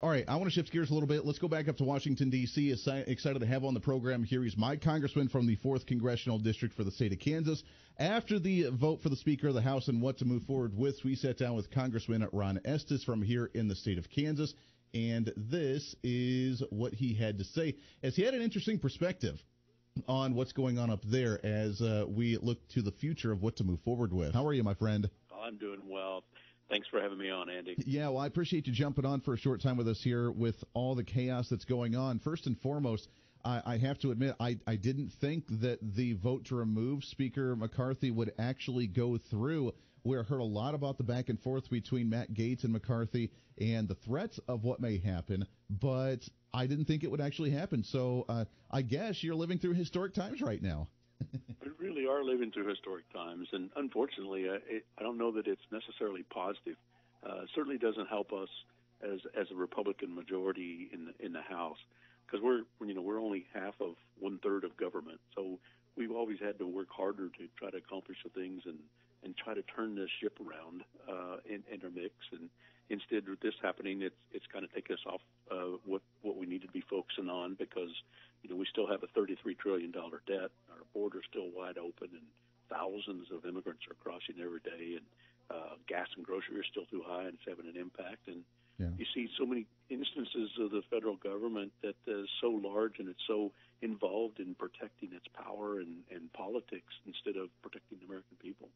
All right, I want to shift gears a little bit. Let's go back up to Washington, D.C. Excited to have on the program here. He's my congressman from the 4th Congressional District for the state of Kansas. After the vote for the Speaker of the House and what to move forward with, we sat down with Congressman Ron Estes from here in the state of Kansas, and this is what he had to say, as he had an interesting perspective on what's going on up there as we look to the future of what to move forward with. How are you, my friend? I'm doing well. Thanks for having me on, Andy. Yeah, well, I appreciate you jumping on for a short time with us here with all the chaos that's going on. First and foremost, I have to admit, I didn't think that the vote to remove Speaker McCarthy would actually go through. We heard a lot about the back and forth between Matt Gaetz and McCarthy and the threats of what may happen, but I didn't think it would actually happen. So I guess you're living through historic times right now. We really are living through historic times, and unfortunately, I don't know that it's necessarily positive. It certainly doesn't help us as a Republican majority in the House, because we're only half of 1/3 of government. So we've always had to work harder to try to accomplish the things and try to turn this ship around in our mix. And instead of this happening, it's kind of taken us off what we need to be focusing on, because we still have a $33 trillion debt. Our border's still wide open, and thousands of immigrants are crossing every day, and gas and grocery are still too high, and it's having an impact. And you see so many instances of the federal government that is so large, and it's so involved in protecting its power and politics instead of protecting the American people.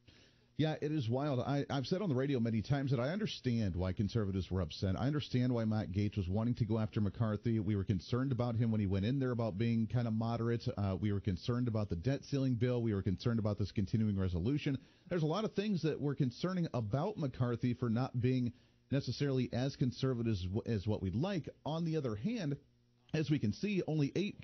Yeah, it is wild. I've said on the radio many times that I understand why conservatives were upset. I understand why Matt Gaetz was wanting to go after McCarthy. We were concerned about him when he went in there about being kind of moderate. We were concerned about the debt ceiling bill. We were concerned about this continuing resolution. There's a lot of things that were concerning about McCarthy for not being necessarily as conservative as what we'd like. On the other hand, as we can see, only 8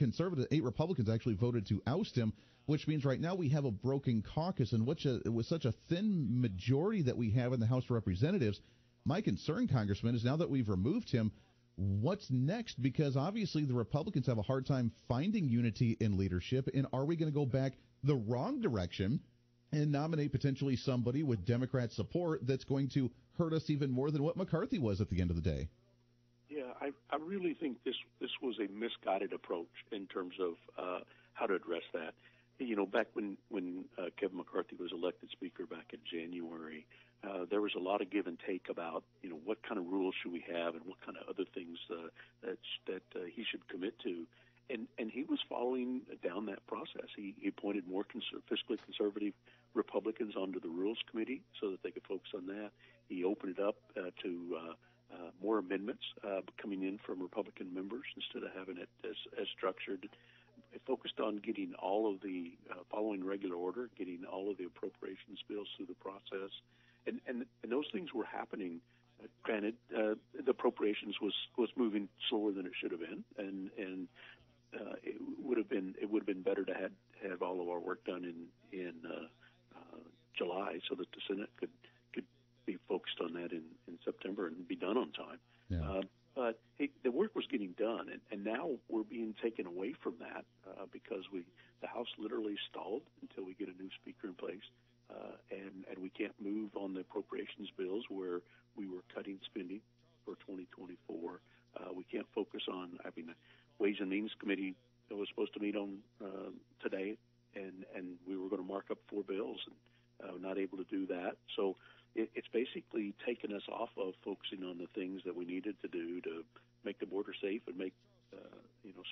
Republicans actually voted to oust him, which means right now we have a broken caucus, and with such a thin majority that we have in the House of Representatives, my concern, Congressman, is now that we've removed him, what's next? Because obviously the Republicans have a hard time finding unity in leadership, and are we going to go back the wrong direction and nominate potentially somebody with Democrat support that's going to hurt us even more than what McCarthy was at the end of the day? Yeah, I really think this was a misguided approach in terms of how to address that. Back when Kevin McCarthy was elected Speaker back in January, there was a lot of give and take about what kind of rules should we have and what kind of other things that he should commit to, and he was following down that process. He appointed more fiscally conservative Republicans onto the Rules Committee so that they could focus on that. He opened it up to more amendments coming in from Republican members instead of having it as structured. It focused on getting all of the following regular order, getting all of the appropriations bills through the process, and those things were happening. Granted, the appropriations was moving slower than it should have been, and it would have been better to have all of our work done in July, so that the Senate could be focused on that in September and be done on time. Yeah. But the work was getting done, and now we're being taken away from that because the House literally stalled until we get a new Speaker in place, and we can't move on the appropriations bills where we were cutting spending for 2024. We can't focus on the Ways and Means Committee that was supposed to meet on today, and we were going to mark up 4 bills, and not able to do that. So it's basically taken us off of focusing on the things that we needed to do to make the border safe and make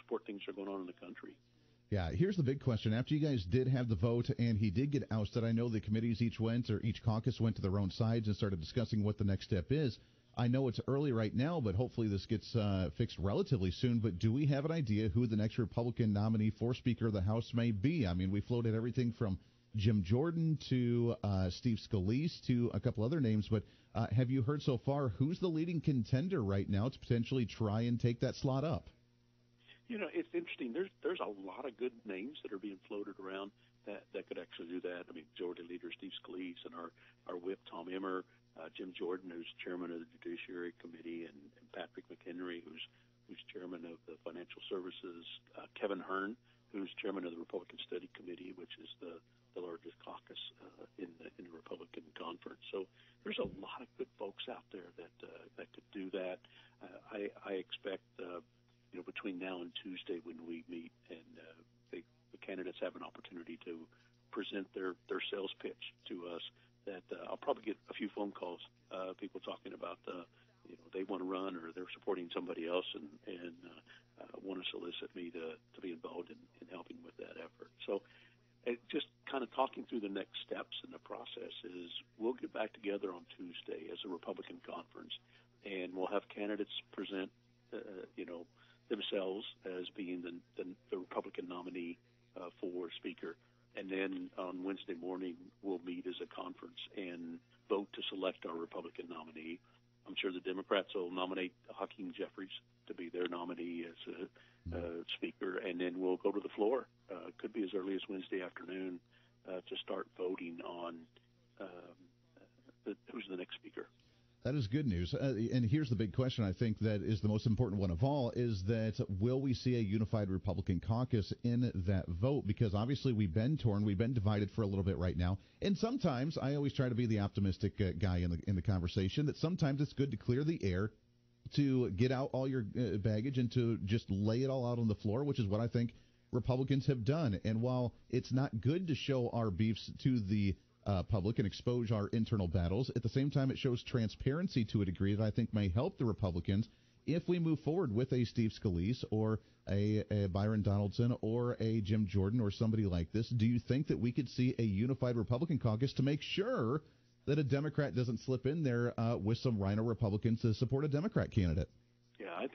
support things that are going on in the country. Yeah, here's the big question. After you guys did have the vote and he did get ousted, I know the committees each caucus went to their own sides and started discussing what the next step is. I know it's early right now, but hopefully this gets fixed relatively soon. But do we have an idea who the next Republican nominee for Speaker of the House may be? I mean, we floated everything from Jim Jordan to Steve Scalise to a couple other names, but have you heard so far who's the leading contender right now to potentially try and take that slot up? It's interesting. There's a lot of good names that are being floated around that could actually do that. I mean, Majority Leader Steve Scalise and our whip Tom Emmer, Jim Jordan, who's chairman of the Judiciary Committee, and Patrick McHenry, who's chairman of the Financial Services, Kevin Hern, who's chairman of the Republican Study Committee, which is the the largest caucus in the Republican conference. So there's a lot of good folks out there that could do that. I expect between now and Tuesday when we meet and the candidates have an opportunity to present their sales pitch to us, that I'll probably get a few phone calls, people talking about they want to run or they're supporting somebody else and want to solicit me to be involved in helping with that effort. So just kind of talking through the next steps in the process is we'll get back together on Tuesday as a Republican conference, and we'll have candidates present themselves as being the Republican nominee for Speaker. And then on Wednesday morning, we'll meet as a conference and vote to select our Republican nominee. I'm sure the Democrats will nominate Hakeem Jeffries to be their nominee as a Speaker, and then we'll go to the floor. Could be as early as Wednesday afternoon to start voting on who's the next Speaker. That is good news. And here's the big question, I think, that is the most important one of all, is that will we see a unified Republican caucus in that vote? Because obviously we've been torn, we've been divided for a little bit right now. And sometimes, I always try to be the optimistic guy in the conversation, that sometimes it's good to clear the air, to get out all your baggage and to just lay it all out on the floor, which is what I think Republicans have done. And while it's not good to show our beefs to the public and expose our internal battles, at the same time it shows transparency to a degree that I think may help the Republicans if we move forward with a Steve Scalise or a Byron Donaldson or a Jim Jordan or somebody like this. Do you think that we could see a unified Republican caucus to make sure that a Democrat doesn't slip in there with some rhino Republicans to support a Democrat candidate? Yeah, I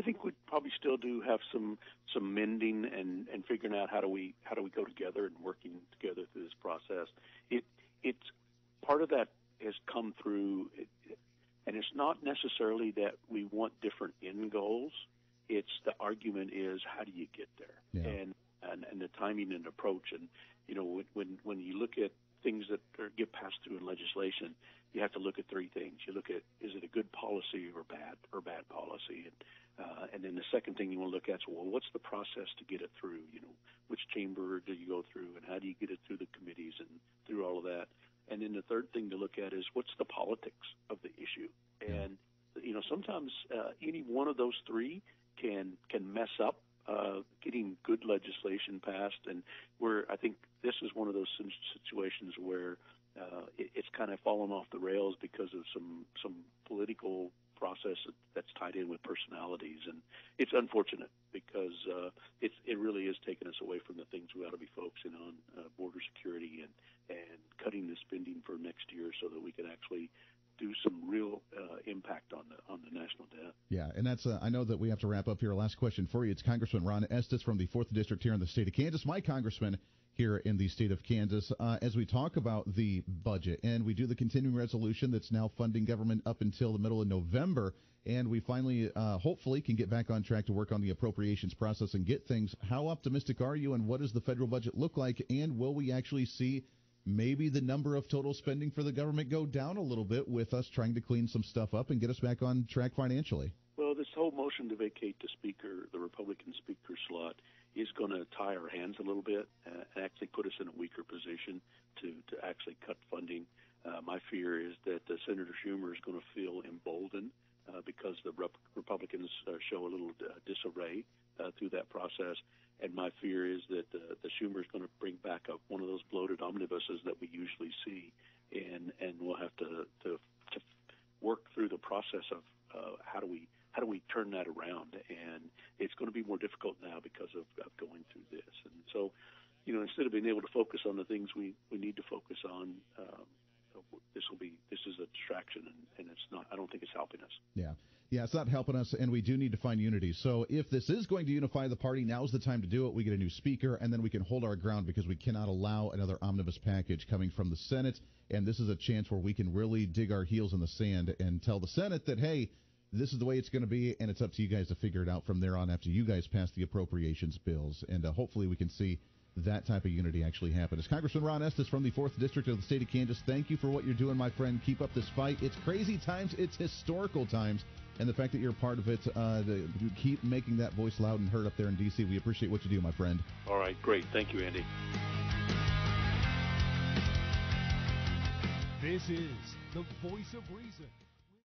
think we'd probably still do have some mending and figuring out how do we go together and working together through this process. It's part of that has come through, and it's not necessarily that we want different end goals. It's the argument is how do you get there, and the timing and approach. And when you look at things that get passed through in legislation, you have to look at three things. You look at, is it a good policy or bad policy? And then the second thing you want to look at is, well, what's the process to get it through? Which chamber do you go through, and how do you get it through the committees and through all of that? And then the third thing to look at is, what's the politics of the issue? And sometimes any one of those three can mess up getting good legislation passed. And I think this is one of those situations where it's kind of fallen off the rails because of some political process that's tied in with personalities, and it's unfortunate because it really is taking us away from the things we ought to be focusing on, border security and cutting the spending for next year so that we can actually do some real impact on the national debt. Yeah, and that's I know that we have to wrap up here. Last question for you. It's Congressman Ron Estes from the 4th District here in the state of Kansas, my congressman here in the state of Kansas. As we talk about the budget, and we do the continuing resolution that's now funding government up until the middle of November, and we finally, hopefully, can get back on track to work on the appropriations process and get things. How optimistic are you, and what does the federal budget look like, and will we actually see maybe the number of total spending for the government go down a little bit with us trying to clean some stuff up and get us back on track financially? Well, this whole motion to vacate the Republican speaker slot, is going to tie our hands a little bit and actually put us in a weaker position to actually cut funding. My fear is that Senator Schumer is going to feel emboldened because the Republicans show a little disarray through that process. And my fear is that the Schumer is going to bring back up one of those bloated omnibuses that we usually see, and we'll have to work through the process of how do we turn that around. And it's going to be more difficult now because of going through this. And so, instead of being able to focus on the things we need to focus on, this is a distraction, and it's not. I don't think it's helping us. Yeah, it's not helping us, and we do need to find unity. So if this is going to unify the party, now's the time to do it. We get a new speaker, and then we can hold our ground because we cannot allow another omnibus package coming from the Senate. And this is a chance where we can really dig our heels in the sand and tell the Senate that, hey, this is the way it's going to be, and it's up to you guys to figure it out from there on after you guys pass the appropriations bills. And hopefully we can see that type of unity actually happen. As Congressman Ron Estes from the 4th District of the state of Kansas, thank you for what you're doing, my friend. Keep up this fight. It's crazy times. It's historical times. And the fact that you're a part of it, to keep making that voice loud and heard up there in D.C., we appreciate what you do, my friend. All right, great. Thank you, Andy. This is the Voice of Reason